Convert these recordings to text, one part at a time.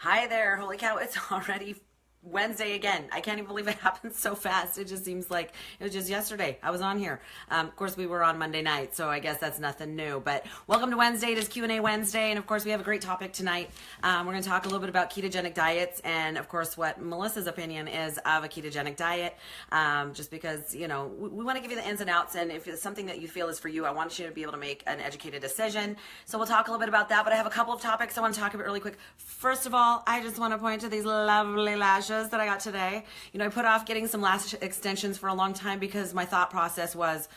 Hi there. Holy cow, it's already Wednesday again. I can't even believe it happened so fast. It just seems like it was just yesterday. I was on here. Of course, we were on Monday night, so I guess that's nothing new. But welcome to Wednesday. It is Q&A Wednesday, and of course, we have a great topic tonight. We're going to talk a little bit about ketogenic diets and, of course, what Melissa's opinion is of a ketogenic diet, just because, you know, we want to give you the ins and outs, and if it's something that you feel is for you, I want you to be able to make an educated decision. So we'll talk a little bit about that, but I have a couple of topics I want to talk about really quick. First of all, I just want to point to these lovely lashes that I got today. You know, I put off getting some lash extensions for a long time because my thought process was,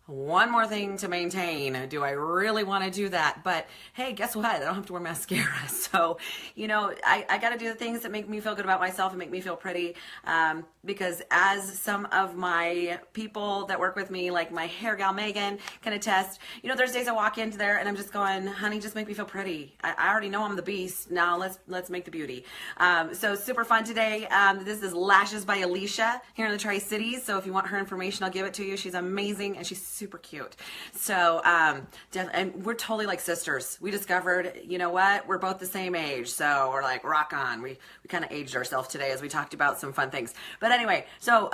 one more thing to maintain. Do I really want to do that? But hey, guess what? I don't have to wear mascara. So, you know, I got to do the things that make me feel good about myself and make me feel pretty. Because as some of my people that work with me, like my hair gal Megan, can attest, you know, there's days I walk into there and I'm just going, honey, just make me feel pretty. I already know I'm the beast. Now let's make the beauty. So super fun today. This is Lashes by Alicia here in the Tri-Cities. So if you want her information, I'll give it to you. She's amazing and she's super cute. So, and we're totally like sisters. We discovered, you know what? We're both the same age. So we're like, rock on. We kind of aged ourselves today as we talked about some fun things. But anyway, so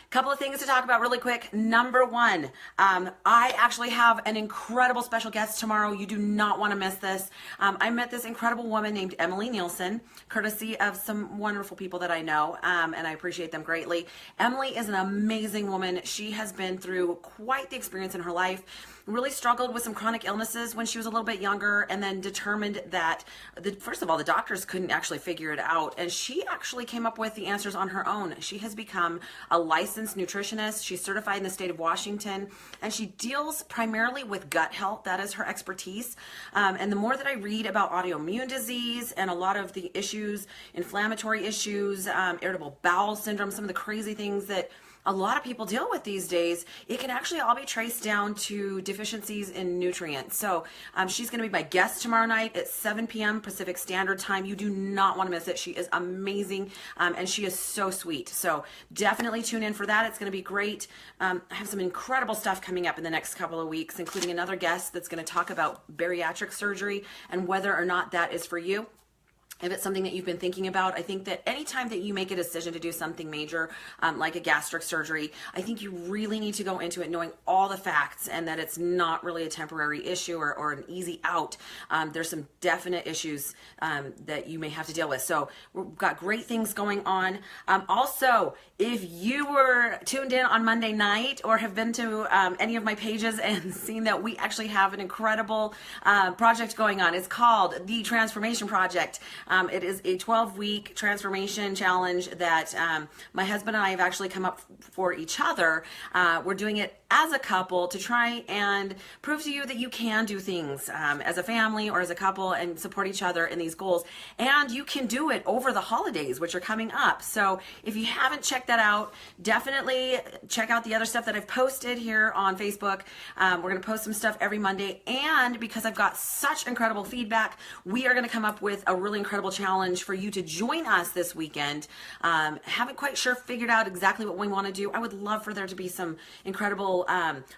couple of things to talk about really quick. Number one, I actually have an incredible special guest tomorrow. You do not want to miss this. I met this incredible woman named Emily Nielsen, courtesy of some wonderful people that I know, and I appreciate them greatly. Emily is an amazing woman. She has been through quite the experience in her life, really struggled with some chronic illnesses when she was a little bit younger, and then determined that, first of all, the doctors couldn't actually figure it out, and she actually came up with the answers on her own. She has become a licensed nutritionist. She's certified in the state of Washington, and she deals primarily with gut health. That is her expertise. And the more that I read about autoimmune disease and a lot of the issues, inflammatory issues, irritable bowel syndrome, some of the crazy things that a lot of people deal with these days, it can actually all be traced down to deficiencies in nutrients. So she's going to be my guest tomorrow night at 7 p.m. Pacific Standard Time. You do not want to miss it. She is amazing, and she is so sweet. So definitely tune in for that. It's going to be great. I have some incredible stuff coming up in the next couple of weeks, including another guest that's going to talk about bariatric surgery and whether or not that is for you. If it's something that you've been thinking about, I think that anytime that you make a decision to do something major, like a gastric surgery, I think you really need to go into it knowing all the facts and that it's not really a temporary issue or an easy out. There's some definite issues that you may have to deal with. So we've got great things going on. Also, if you were tuned in on Monday night or have been to any of my pages and seen that we actually have an incredible project going on, it's called the Transformation Project. It is a 12-week transformation challenge that my husband and I have actually come up for each other. We're doing it as a couple to try and prove to you that you can do things as a family or as a couple and support each other in these goals. And you can do it over the holidays, which are coming up. So if you haven't checked that out, definitely check out the other stuff that I've posted here on Facebook. We're going to post some stuff every Monday. And because I've got such incredible feedback, we are going to come up with a really incredible challenge for you to join us this weekend. Haven't quite figured out exactly what we want to do. I would love for there to be some incredible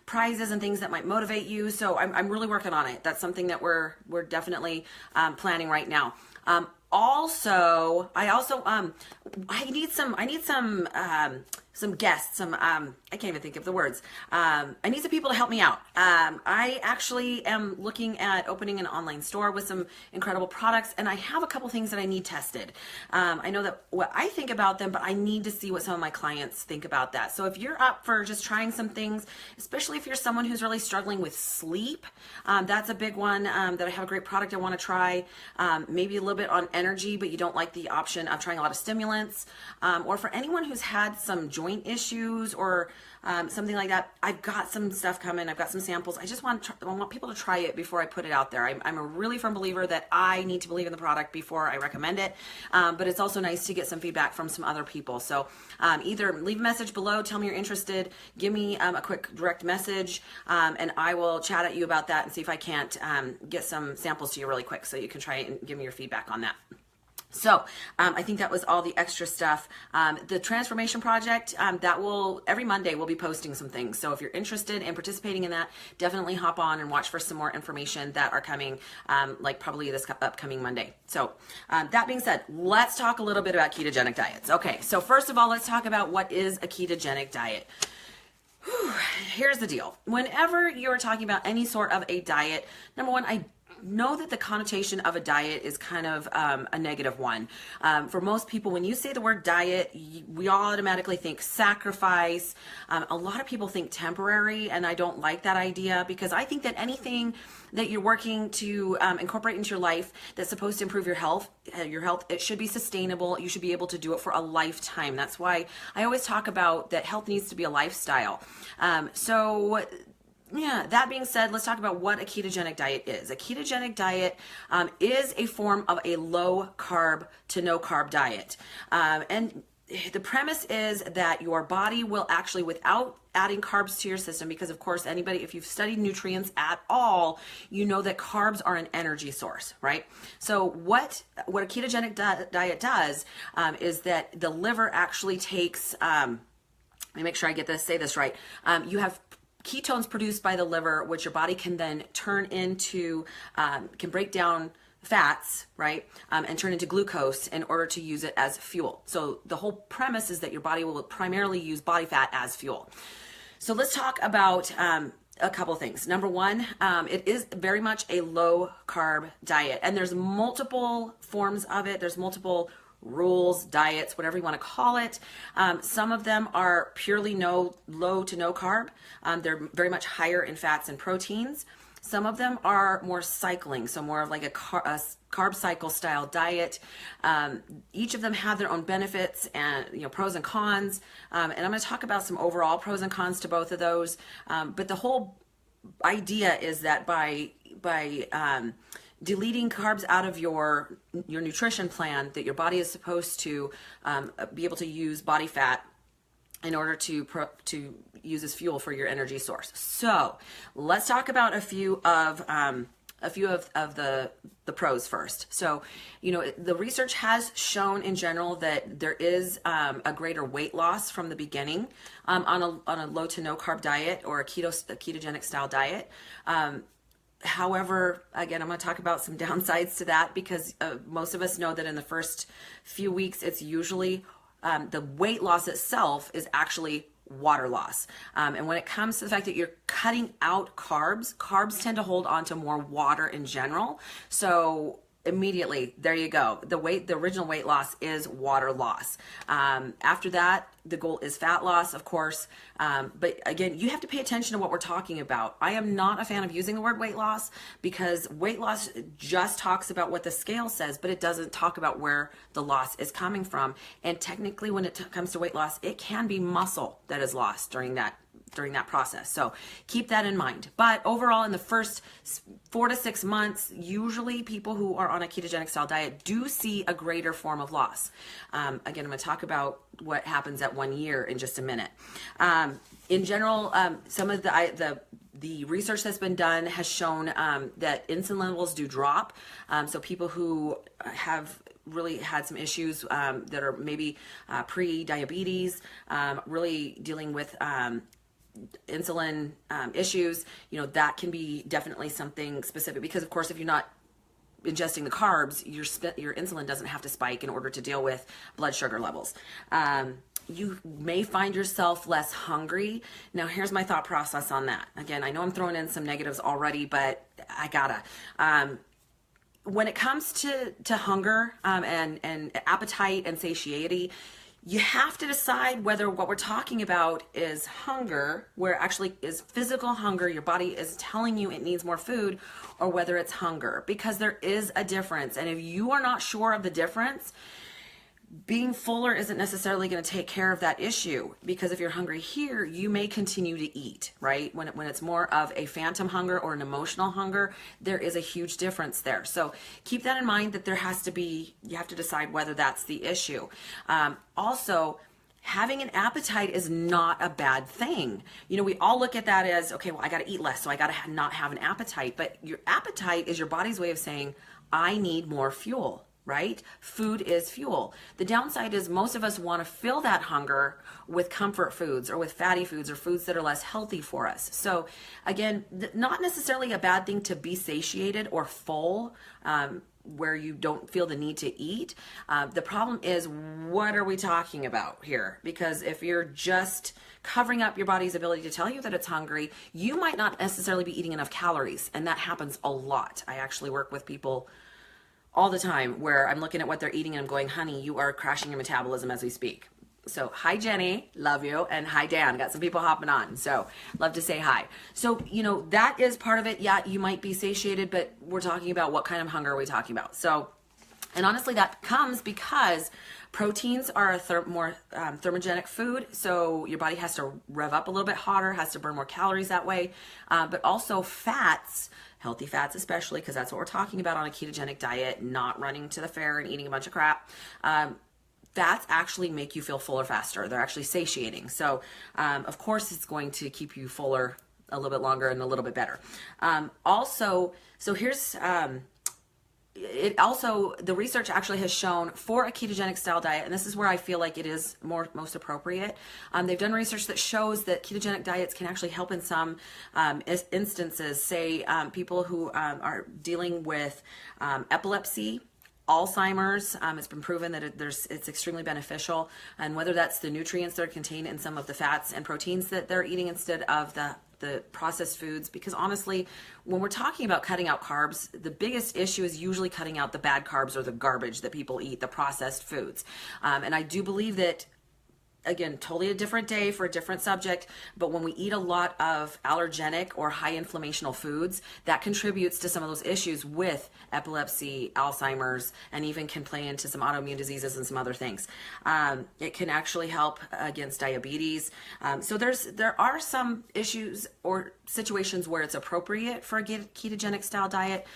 prizes and things that might motivate you. So I'm really working on it. That's something that we're definitely planning right now. I need some guests, I can't even think of the words. I need some people to help me out. I actually am looking at opening an online store with some incredible products, and I have a couple things that I need tested. I know that what I think about them, but I need to see what some of my clients think about that. So if you're up for just trying some things, especially if you're someone who's really struggling with sleep, that's a big one that I have a great product I want to try. Maybe a little bit on energy, but you don't like the option of trying a lot of stimulants, or for anyone who's had some joint issues or something like that, I've got some stuff coming. I've got some samples. I just want people to try it before I put it out there. I'm a really firm believer that I need to believe in the product before I recommend it, but it's also nice to get some feedback from some other people. So either leave a message below, tell me you're interested, give me a quick direct message, and I will chat at you about that and see if I can't get some samples to you really quick so you can try it and give me your feedback on that. So I think that was all the extra stuff. The Transformation Project, that will, every Monday we'll be posting some things. So if you're interested in participating in that, definitely hop on and watch for some more information that are coming, like probably this upcoming Monday. So that being said, let's talk a little bit about ketogenic diets. Okay, so first of all, let's talk about what is a ketogenic diet. Here's the deal. Whenever you're talking about any sort of a diet, number one, I know that the connotation of a diet is kind of a negative one. For most people, when you say the word diet, we all automatically think sacrifice. A lot of people think temporary, and I don't like that idea, because I think that anything that you're working to incorporate into your life that's supposed to improve your health, it should be sustainable. You should be able to do it for a lifetime. That's why I always talk about that health needs to be a lifestyle. Yeah, that being said, let's talk about what a ketogenic diet is. A ketogenic diet is a form of a low carb to no carb diet. And the premise is that your body will actually, without adding carbs to your system, because of course, anybody, if you've studied nutrients at all, you know that carbs are an energy source, right? So what a ketogenic diet does is that the liver actually takes, let me make sure I say this right. You have ketones produced by the liver, which your body can then turn into, can break down fats, right? And turn into glucose in order to use it as fuel. So the whole premise is that your body will primarily use body fat as fuel. So let's talk about a couple things. Number one, it is very much a low carb diet, and there's multiple forms of it. There's multiple rules, diets, whatever you want to call it. Some of them are purely low to no carb. They're very much higher in fats and proteins. Some of them are more cycling, so more of like a carb cycle style diet. Each of them have their own benefits and pros and cons. And I'm going to talk about some overall pros and cons to both of those. But the whole idea is that by deleting carbs out of your nutrition plan, that your body is supposed to be able to use body fat in order to use as fuel for your energy source. So let's talk about a few of the pros first. So, the research has shown in general that there is a greater weight loss from the beginning on a low to no carb diet or a ketogenic style diet. However, again, I'm going to talk about some downsides to that, because most of us know that in the first few weeks, it's usually the weight loss itself is actually water loss. And when it comes to the fact that you're cutting out carbs tend to hold on to more water in general. So immediately, there you go. The original weight loss is water loss. After that, the goal is fat loss, of course. But again, you have to pay attention to what we're talking about. I am not a fan of using the word weight loss, because weight loss just talks about what the scale says, but it doesn't talk about where the loss is coming from. And technically, when it comes to weight loss, it can be muscle that is lost during that process. So keep that in mind. But overall, in the first 4 to 6 months, usually people who are on a ketogenic style diet do see a greater form of loss. Again, I'm going to talk about what happens at 1 year in just a minute. In general, some of the research that's been done has shown that insulin levels do drop. So people who have really had some issues that are maybe pre-diabetes, really dealing with insulin issues, that can be definitely something specific, because of course, if you're not ingesting the carbs, your insulin doesn't have to spike in order to deal with blood sugar levels. You may find yourself less hungry. Now, here's my thought process on that. Again, I know I'm throwing in some negatives already, but I gotta. When it comes to hunger and appetite and satiety, you have to decide whether what we're talking about is hunger, where it actually is physical hunger, your body is telling you it needs more food, or whether it's hunger, because there is a difference. And if you are not sure of the difference, being fuller isn't necessarily going to take care of that issue, because if you're hungry here, you may continue to eat, right? When it's more of a phantom hunger or an emotional hunger, there is a huge difference there. So keep that in mind, that you have to decide whether that's the issue. Also, having an appetite is not a bad thing. We all look at that as, okay, well, I got to eat less, so I got to not have an appetite. But your appetite is your body's way of saying, I need more fuel, right? Food is fuel. The downside is most of us want to fill that hunger with comfort foods or with fatty foods or foods that are less healthy for us. So again, not necessarily a bad thing to be satiated or full, where you don't feel the need to eat. The problem is, what are we talking about here? Because if you're just covering up your body's ability to tell you that it's hungry, you might not necessarily be eating enough calories. And that happens a lot. I actually work with people all the time where I'm looking at what they're eating and I'm going, honey, you are crashing your metabolism as we speak. So hi, Jenny, love you. And hi, Dan, got some people hopping on. So love to say hi. So, that is part of it. Yeah, you might be satiated, but we're talking about what kind of hunger are we talking about? So, and honestly, that comes because proteins are a more thermogenic food. So your body has to rev up a little bit hotter, has to burn more calories that way. But also fats, healthy fats especially, because that's what we're talking about on a ketogenic diet, not running to the fair and eating a bunch of crap. Fats actually make you feel fuller faster. They're actually satiating. So, of course, it's going to keep you fuller a little bit longer and a little bit better. Also, so here's... the research actually has shown for a ketogenic style diet, and this is where I feel like it is most appropriate. They've done research that shows that ketogenic diets can actually help in some instances, say people who are dealing with epilepsy, Alzheimer's. It's been proven that it's extremely beneficial, and whether that's the nutrients that are contained in some of the fats and proteins that they're eating instead of the processed foods, because honestly, when we're talking about cutting out carbs, the biggest issue is usually cutting out the bad carbs or the garbage that people eat, the processed foods. And I do believe that, again, totally a different day for a different subject, but when we eat a lot of allergenic or high inflammational foods, that contributes to some of those issues with epilepsy, Alzheimer's, and even can play into some autoimmune diseases and some other things. It can actually help against diabetes. So there are some issues or situations where it's appropriate for a ketogenic style diet.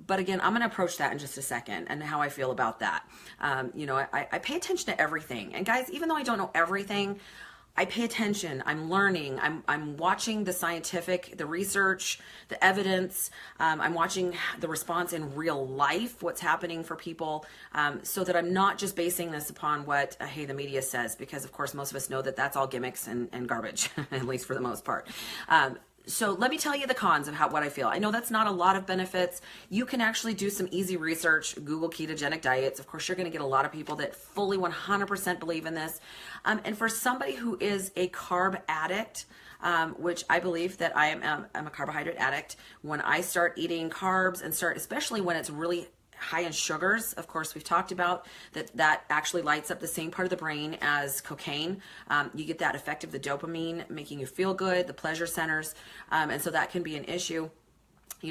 But again, I'm going to approach that in just a second and how I feel about that. I pay attention to everything. And guys, even though I don't know everything, I pay attention. I'm learning. I'm watching the research, the evidence. I'm watching the response in real life, what's happening for people, so that I'm not just basing this upon what, the media says, because of course, most of us know that that's all gimmicks and garbage, at least for the most part. So let me tell you the cons of what I feel. I know that's not a lot of benefits. You can actually do some easy research, Google ketogenic diets. Of course, you're going to get a lot of people that fully 100% believe in this. And for somebody who is a carb addict, which I believe that I'm a carbohydrate addict, when I start eating carbs and especially when it's really high in sugars, of course, we've talked about that actually lights up the same part of the brain as cocaine. You get that effect of the dopamine making you feel good, the pleasure centers, and so that can be an issue.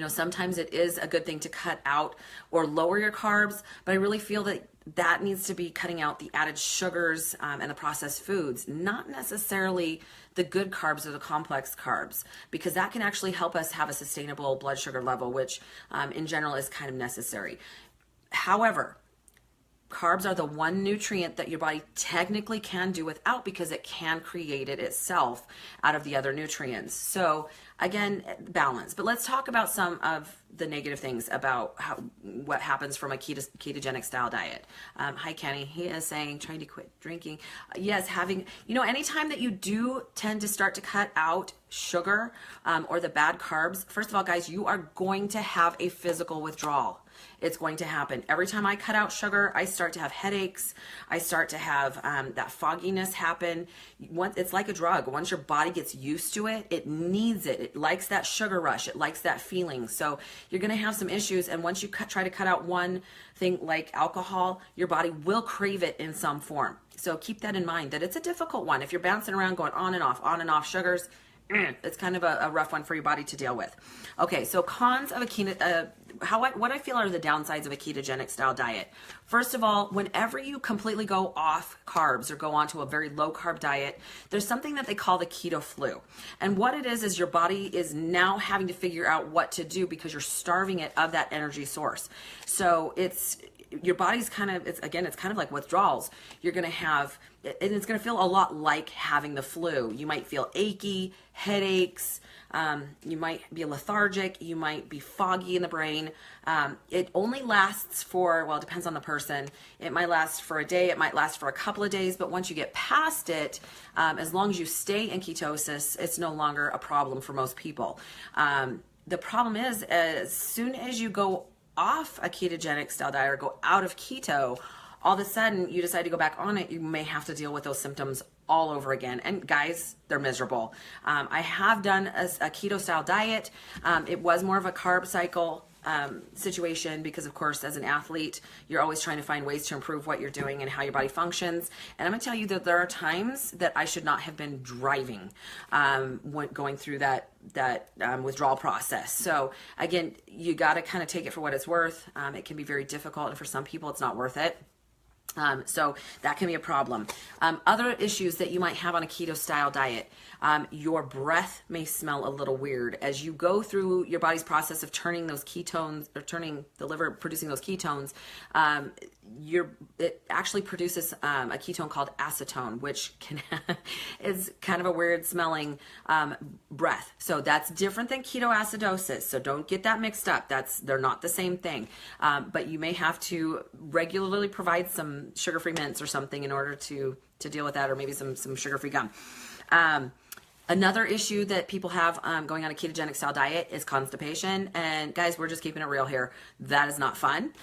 Sometimes it is a good thing to cut out or lower your carbs, but I really feel that needs to be cutting out the added sugars and the processed foods, not necessarily the good carbs or the complex carbs, because that can actually help us have a sustainable blood sugar level, which in general is kind of necessary. However, carbs are the one nutrient that your body technically can do without, because it can create it itself out of the other nutrients. So again, balance. But let's talk about some of the negative things about what happens from a ketogenic style diet. Hi, Kenny. He is saying, trying to quit drinking. Yes, anytime that you do tend to start to cut out sugar or the bad carbs, first of all, guys, you are going to have a physical withdrawal. It's going to happen. Every time I cut out sugar, I start to have headaches. I start to have that fogginess happen. It's like a drug. Once your body gets used to it, it needs it. It likes that sugar rush. It likes that feeling. So you're going to have some issues. And once you try to cut out one thing like alcohol, your body will crave it in some form. So keep that in mind, that it's a difficult one. If you're bouncing around going on and off sugars, it's kind of a rough one for your body to deal with. Okay, so cons of what I feel are the downsides of a ketogenic style diet. First of all, whenever you completely go off carbs or go onto a very low carb diet, there's something that they call the keto flu. And what it is your body is now having to figure out what to do because you're starving it of that energy source. So your body's kind of, it's kind of like withdrawals. You're going to have, and it's going to feel a lot like having the flu. You might feel achy, headaches, you might be lethargic, you might be foggy in the brain. It only lasts for, well, it depends on the person. It might last for a day, it might last for a couple of days, but once you get past it, as long as you stay in ketosis, it's no longer a problem for most people. The problem is, as soon as you go off a ketogenic style diet or go out of keto, all of a sudden you decide to go back on it, you may have to deal with those symptoms all over again. And guys, they're miserable. I have done a keto style diet. It was more of a carb cycle situation because, of course, as an athlete, you're always trying to find ways to improve what you're doing and how your body functions. And I'm going to tell you that there are times that I should not have been driving when going through that withdrawal process. So again, you got to kind of take it for what it's worth. It can be very difficult, and for some people, it's not worth it. So that can be a problem. Other issues that you might have on a keto style diet, your breath may smell a little weird as you go through your body's process of turning those ketones, or turning the liver producing those ketones. It actually produces a ketone called acetone, which is kind of a weird smelling breath. So that's different than ketoacidosis. So don't get that mixed up. They're not the same thing. But you may have to regularly provide some sugar-free mints or something in order to deal with that, or maybe some sugar-free gum. Another issue that people have going on a ketogenic style diet is constipation. And guys, we're just keeping it real here. That is not fun.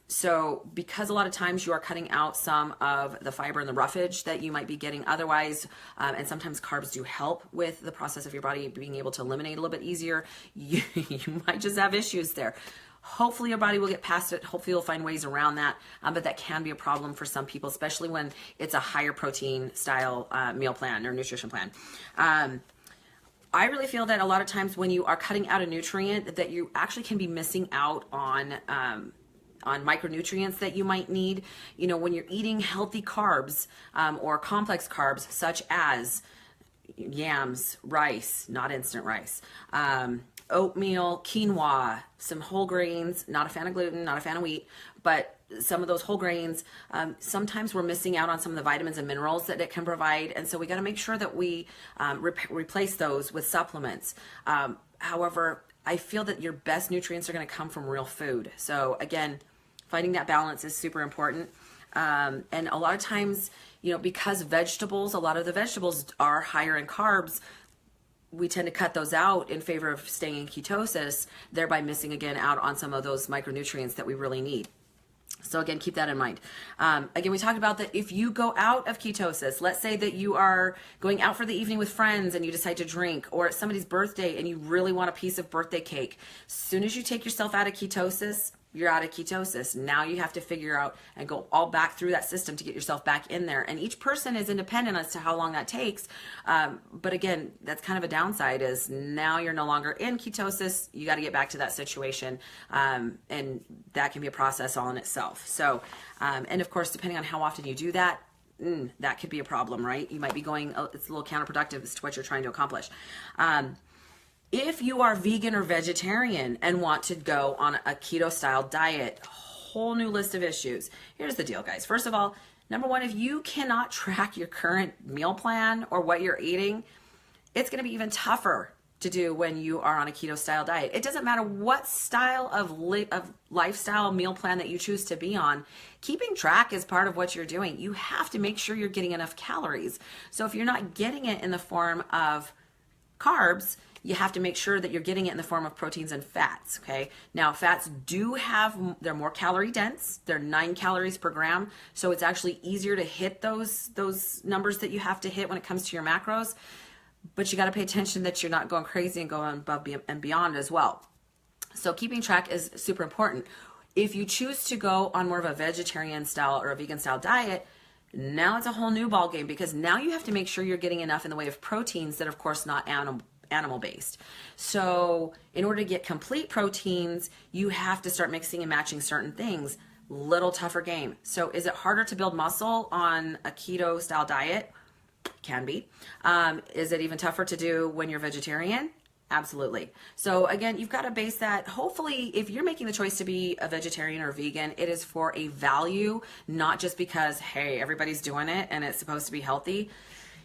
So because a lot of times you are cutting out some of the fiber and the roughage that you might be getting otherwise, and sometimes carbs do help with the process of your body being able to eliminate a little bit easier, you might just have issues there. Hopefully your body will get past it. Hopefully you'll find ways around that. But that can be a problem for some people, especially when it's a higher protein style meal plan or nutrition plan. I really feel that a lot of times when you are cutting out a nutrient, that you actually can be missing out on micronutrients that you might need. You know, when you're eating healthy carbs or complex carbs, such as yams, rice, not instant rice, oatmeal, quinoa, some whole grains, not a fan of gluten, not a fan of wheat, but some of those whole grains, sometimes we're missing out on some of the vitamins and minerals that it can provide. And so we got to make sure that we replace those with supplements. However, I feel that your best nutrients are going to come from real food. So again, finding that balance is super important. And a lot of times, you know, because a lot of the vegetables are higher in carbs, we tend to cut those out in favor of staying in ketosis, thereby missing again out on some of those micronutrients that we really need. So again, keep that in mind. Again, we talked about that if you go out of ketosis, let's say that you are going out for the evening with friends and you decide to drink, or it's somebody's birthday and you really want a piece of birthday cake. As soon as you take yourself out of ketosis, you're out of ketosis. Now you have to figure out and go all back through that system to get yourself back in there. And each person is independent as to how long that takes. But again, that's kind of a downside, is now you're no longer in ketosis. You got to get back to that situation. And that can be a process all in itself. So, and of course, depending on how often you do that, that could be a problem, right? You might be going, it's a little counterproductive as to what you're trying to accomplish. If you are vegan or vegetarian and want to go on a keto style diet, whole new list of issues. Here's the deal, guys. First of all, number one, if you cannot track your current meal plan or what you're eating, it's going to be even tougher to do when you are on a keto style diet. It doesn't matter what style of lifestyle meal plan that you choose to be on. Keeping track is part of what you're doing. You have to make sure you're getting enough calories. So if you're not getting it in the form of carbs, you have to make sure that you're getting it in the form of proteins and fats, okay? Now, fats they're more calorie dense. They're 9 calories per gram, so it's actually easier to hit those numbers that you have to hit when it comes to your macros, but you got to pay attention that you're not going crazy and going above and beyond as well. So keeping track is super important. If you choose to go on more of a vegetarian style or a vegan style diet, now it's a whole new ball game, because now you have to make sure you're getting enough in the way of proteins that are, of course, not animal-based. So in order to get complete proteins, you have to start mixing and matching certain things. Little tougher game. So is it harder to build muscle on a keto style diet? Can be. Is it even tougher to do when you're vegetarian? Absolutely. So again, you've got to base that. Hopefully, if you're making the choice to be a vegetarian or vegan, it is for a value, not just because, hey, everybody's doing it and it's supposed to be healthy.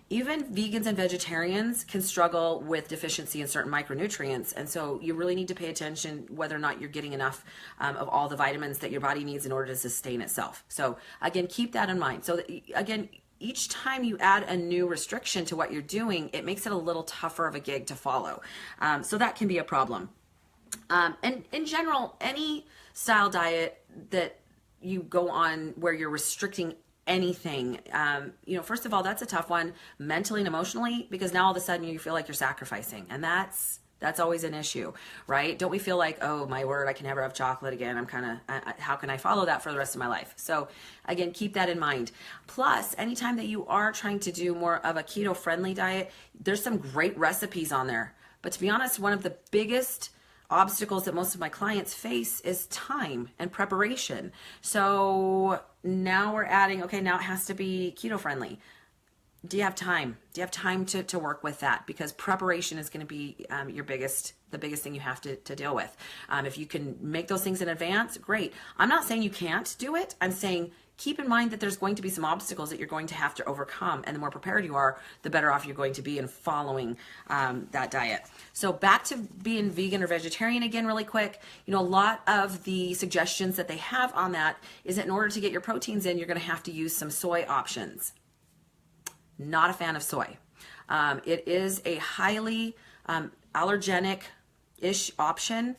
Even vegans and vegetarians can struggle with deficiency in certain micronutrients. And so you really need to pay attention whether or not you're getting enough of all the vitamins that your body needs in order to sustain itself. So again, keep that in mind. So again, each time you add a new restriction to what you're doing, it makes it a little tougher of a gig to follow. So that can be a problem. And in general, any style diet that you go on where you're restricting anything, first of all, that's a tough one mentally and emotionally, because now all of a sudden you feel like you're sacrificing, and that's always an issue, right? Don't we feel like, oh my word, I can never have chocolate again. How can I follow that for the rest of my life? So again, keep that in mind. Plus, anytime that you are trying to do more of a keto friendly diet, there's some great recipes on there. But to be honest, one of the biggest obstacles that most of my clients face is time and preparation. So now we're adding, okay, now it has to be keto friendly. Do you have time? Do you have time to work with that? Because preparation is going to be the biggest thing you have to deal with. If you can make those things in advance, great. I'm not saying you can't do it. I'm saying keep in mind that there's going to be some obstacles that you're going to have to overcome. And the more prepared you are, the better off you're going to be in following that diet. So back to being vegan or vegetarian again, really quick. A lot of the suggestions that they have on that is that in order to get your proteins in, you're going to have to use some soy options. Not a fan of soy. It is a highly allergenic-ish option.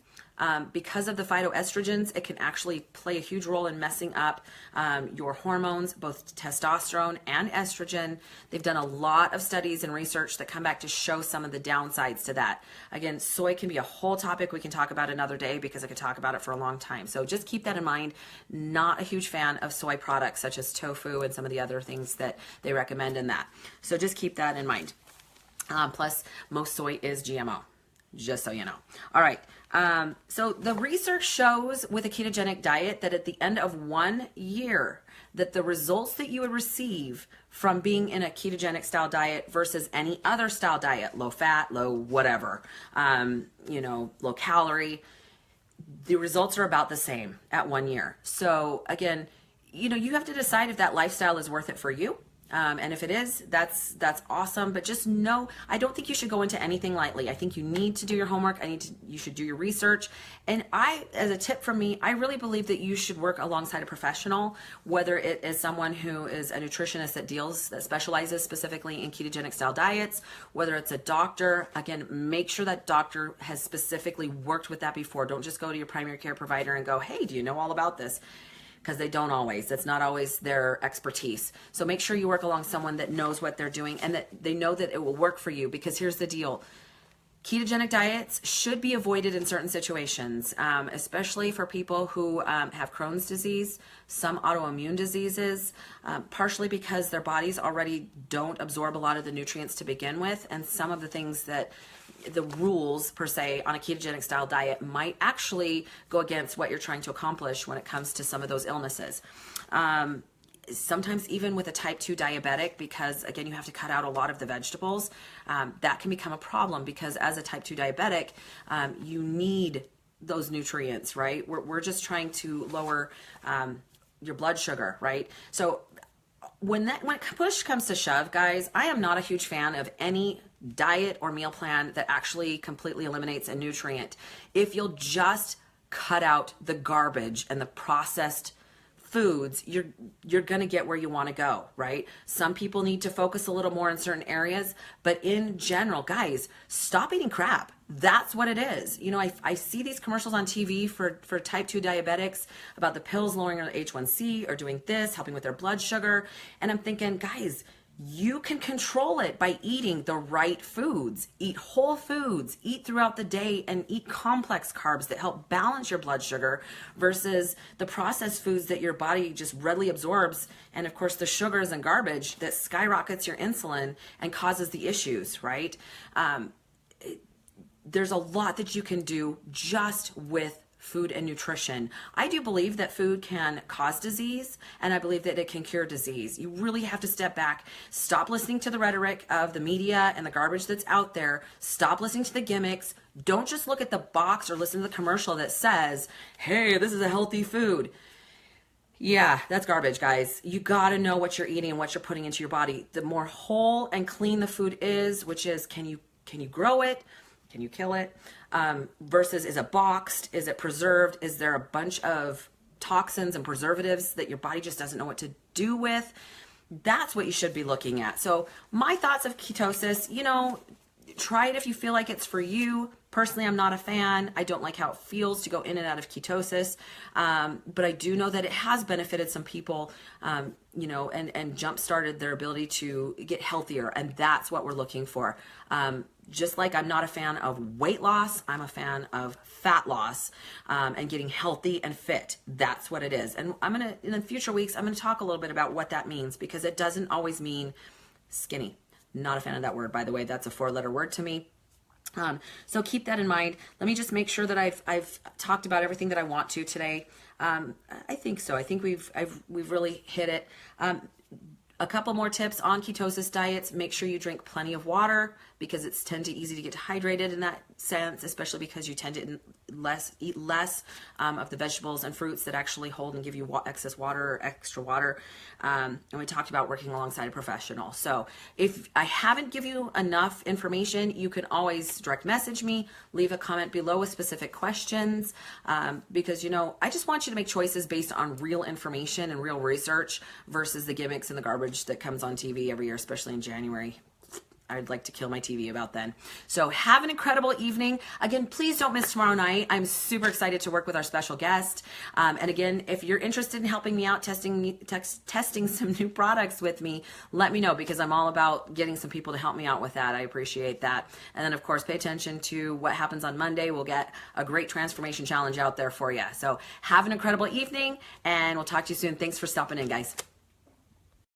Because of the phytoestrogens, it can actually play a huge role in messing up your hormones, both testosterone and estrogen. They've done a lot of studies and research that come back to show some of the downsides to that. Again, soy can be a whole topic we can talk about another day, because I could talk about it for a long time. So just keep that in mind. Not a huge fan of soy products such as tofu and some of the other things that they recommend in that. So just keep that in mind. Plus, most soy is GMO, just so you know. All right. So the research shows with a ketogenic diet that at the end of 1 year, that the results that you would receive from being in a ketogenic style diet versus any other style diet, low fat, low whatever, low calorie, the results are about the same at 1 year. So again, you have to decide if that lifestyle is worth it for you. And if it is, that's awesome. But just know, I don't think you should go into anything lightly. I think you need to do your homework. You should do your research. And as a tip from me, I really believe that you should work alongside a professional, whether it is someone who is a nutritionist that specializes specifically in ketogenic style diets, whether it's a doctor. Again, make sure that doctor has specifically worked with that before. Don't just go to your primary care provider and go, hey, do you know all about this? Because they don't always. That's not always their expertise. So make sure you work along someone that knows what they're doing and that they know that it will work for you. Because here's the deal. Ketogenic diets should be avoided in certain situations, especially for people who have Crohn's disease, some autoimmune diseases, partially because their bodies already don't absorb a lot of the nutrients to begin with, and some of the things that the rules per se on a ketogenic style diet might actually go against what you're trying to accomplish when it comes to some of those illnesses. Sometimes even with a type 2 diabetic, because again, you have to cut out a lot of the vegetables, that can become a problem, because as a type 2 diabetic, you need those nutrients, right? We're just trying to lower your blood sugar, right? So when push comes to shove, guys, I am not a huge fan of any diet or meal plan that actually completely eliminates a nutrient. If you'll just cut out the garbage and the processed foods, you're going to get where you want to go, right? Some people need to focus a little more in certain areas, but in general, guys, stop eating crap. That's what it is. I see these commercials on TV for type 2 diabetics about the pills lowering their H1C or doing this, helping with their blood sugar. And I'm thinking, guys, you can control it by eating the right foods. Eat whole foods, eat throughout the day, and eat complex carbs that help balance your blood sugar versus the processed foods that your body just readily absorbs. And of course, the sugars and garbage that skyrockets your insulin and causes the issues, right? There's a lot that you can do just with food and nutrition. I do believe that food can cause disease, and I believe that it can cure disease. You really have to step back, stop listening to the rhetoric of the media and the garbage that's out there, stop listening to the gimmicks. Don't just look at the box or listen to the commercial that says, hey, this is a healthy food. Yeah, that's garbage, guys. You got to know what you're eating and what you're putting into your body. The more whole and clean the food is, which is, can you grow it? Can you kill it? Versus, is it boxed? Is it preserved? Is there a bunch of toxins and preservatives that your body just doesn't know what to do with? That's what you should be looking at. So my thoughts of ketosis, try it if you feel like it's for you. Personally, I'm not a fan. I don't like how it feels to go in and out of ketosis. But I do know that it has benefited some people, and jump-started their ability to get healthier. And that's what we're looking for. Just like I'm not a fan of weight loss, I'm a fan of fat loss, and getting healthy and fit. That's what it is. And in the future weeks, I'm going to talk a little bit about what that means, because it doesn't always mean skinny. Not a fan of that word, by the way. That's a 4-letter word to me. So keep that in mind. Let me just make sure that I've talked about everything that I want to today. I think so. I think we've really hit it. A couple more tips on ketosis diets. Make sure you drink plenty of water, because it's easy to get dehydrated in that sense, especially because you tend to eat less of the vegetables and fruits that actually hold and give you excess water or extra water. And we talked about working alongside a professional. So if I haven't given you enough information, you can always direct message me, leave a comment below with specific questions, because, I just want you to make choices based on real information and real research versus the gimmicks and the garbage that comes on TV every year, especially in January. I'd like to kill my TV about then. So have an incredible evening. Again, please don't miss tomorrow night. I'm super excited to work with our special guest. And again, if you're interested in helping me out, testing some new products with me, let me know, because I'm all about getting some people to help me out with that. I appreciate that. And then, of course, pay attention to what happens on Monday. We'll get a great transformation challenge out there for you. So have an incredible evening, and we'll talk to you soon. Thanks for stopping in, guys.